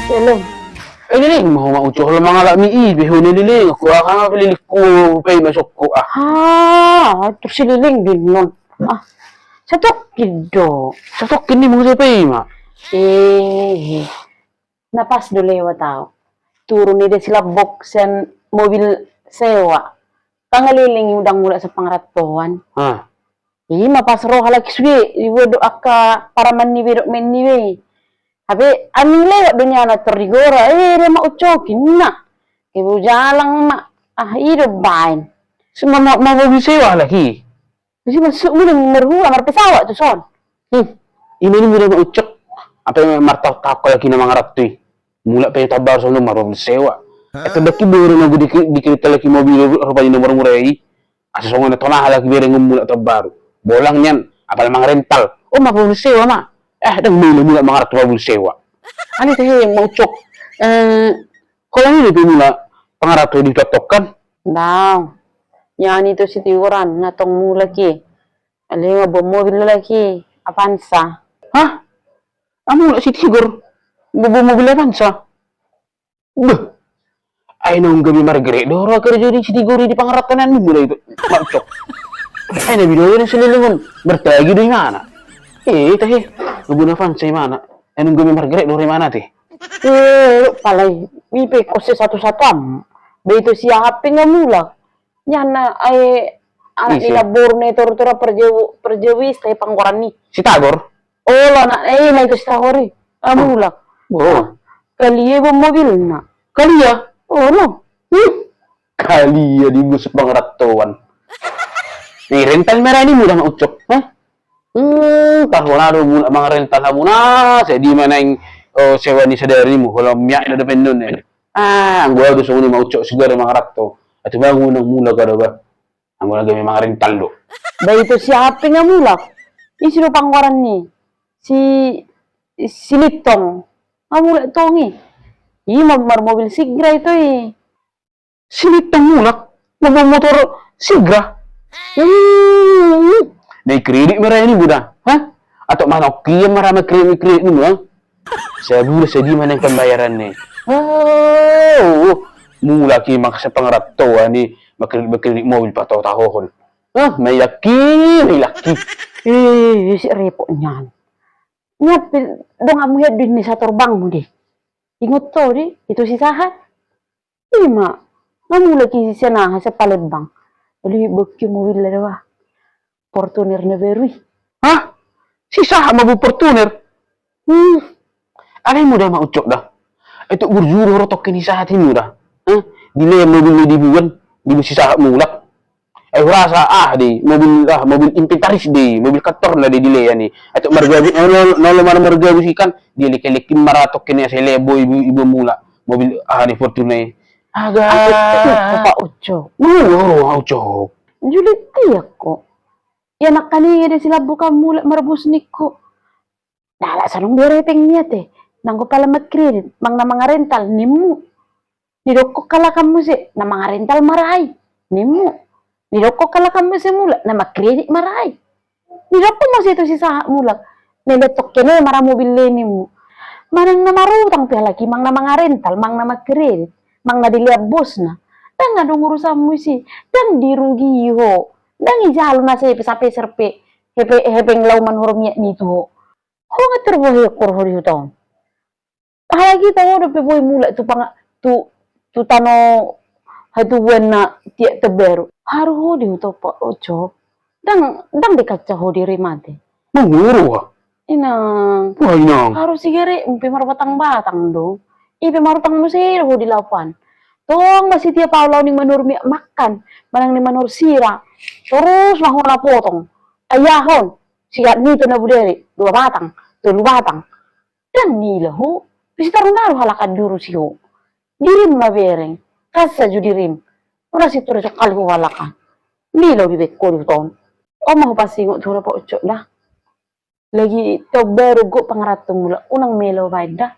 Belum. Ini nih mau ucuh lo mga lami beho nililing ako nga pililik ko pay masok ko Terus si Liling din nun. Satok gido. satok kini mo sa pay ma Napas do lewat tao. Turun ni sila boksen mobil sewa. Pangaliling udang mula sa pangratuan. Mapas roh halak suwi. Iwo do aka para maniwi do maniwi. Habi, aming lewat dunia na terigora. Rema ucokin na. Ibu jalang ma. Ido bain. Semua mau sewa lagi. Kasi masuk mo ng merhua, marpesawa to son. Ini mula mau ucok. Apa yang martaw tako lagi na mga ratoy. Mula pa yung tabar sa lumar sewa. Ito daki biro na dikita lagi mobil rupa yung nomor murai. Asa songo na tonah lagi biro ng mula tabar. Bolang yan. Apal mga rental. Mapabul sewa ma. Dang mula mga ratoy mapabul sewa. Ano tayo yung mau ucok. Kalau ini mula pangaratoy ditotokan. Daw. Yan ito si Tiwaran, natong mula ki. Aling nga bumobil laki. Apansa. Amo na si Tigor. Bumobil apansa. Ay nung gabi Margaret. Dora ka rin si Tigor di pangaratanan mo mula ito. Marcok. Ay nabidoy na sila naman. Bertagi doon mana. Tahi. Gabuna apansa yung mana. Ay nung gabi Margaret. Dora mana ti. Palay. Ipe ko si satu-satu. Beito siya happy nga mula. Yan na ay anak nila borne tortura perjewis tayo pangwaran ni. Si Tagor? Na ito si Tagor eh. Mula. Kaliya ba mobil na? Kaliya? No. Kaliya di mo sa pangratuan. Rental merani mo lang ucok. Tahunado muna mga rental na muna. Sa di man ang sewa ni sadari mo. Walang miyak na depend nun eh. Ang gua gusto ko ni maucok siguro mga rato. At ba ngunang mula ka na ba? Ang mula kami mga rental do. Ba ito si happy nga mula. Sino pangwaran ni? Si Litong. Mula itong eh. Magmarmobil sigra ito eh. Si Litong mula? Magmamotor sigra? May credit marami muna. Atau mana okiya marami credit mo Saya bula sa di man ang pambayaran ni. Mula ki makasa pangratuan ni makrilik mobil pa tahon. May laki. Si repo niyan. Dong amu head din ni sa torbang mo di. Ingot to di, ito si Sahat. Namula ki si Sanaha sa palembang. Ali bakyo mobil na dawa. Fortuner na berwi. Si Sahat mabu Fortuner? Alay mo dah maucok dah. Ito burjuro rotok ni Sahat mo dah. Dili mobil ni dibuan, di si Sahat mulak. Rasa mobil inventaris di, mobil kantor na di dili yan eh. At margabi, nalaman margabi sikan, dili kalikin maratok kini sa lebo ibu mula. Mobil ni Fortuna eh. Papa Ucho. Ucho. Julit ako. Yan nakaniya din sila buka mula marabusnik ko. Nala sa nung berepeng niya te. Nangko pala mag-credit, mang na mga rental, nimu. Nidokok kalakam mo si, na mga rental maray. Nimu. Nidokok kalakam mo si mula, na mag-credit maray. Nidokok mo si ito si Saha mula. Niletok kene, maramobil nimu. Manang na marutang lagi, mang na mga rental, mang na mag-credit, mang na dilihat bos na. Dan nga dong urusan mo si, dan dirugi ho. Dan ijalo na sa sapi-serpe, hepeng lauman hormiyak nito ho. Ho nga terbohi korhori ho taon. Lagi tayo na piboy mula tu tano hatuan na tiyak tebero. Haru ho di ho pa ocho. Dang dikaca ho di rimate. Manguro Inang. Haru sigari umpi marbatang-batang do. Ipi marutang musir ho di laupan. Tong masih tiap paulaw ni manur makan. Manang ni manur sira. Terus mahona potong. Ayahon. Sigat nito na buderi. 2 batang. 3 batang. Dan nila ho. Bisa taruh halakan duru sih ho. Dirim mabereng. Kasa ju dirim. Ora situ ra kali ho halakan. Nilo bibek ko ton. Mau pasingot thura po ucok dah. Lagi to baru go pangaratong mula. Unang melo dah.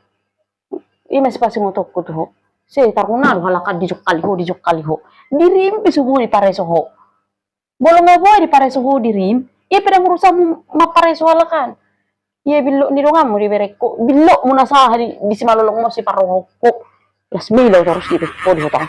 Masih pasingot ko to ho. Say tarunan halakan di kali ho. Dirim pisugo di pareso ho. Bolong nga boy di pareso ho dirim. Pedang urusan mapareso halakan. Iya bilo ni dong mo di bereko. Bilo mo na sa di si malulong mo si parungok ko. Las milaw terus di ko di hutang.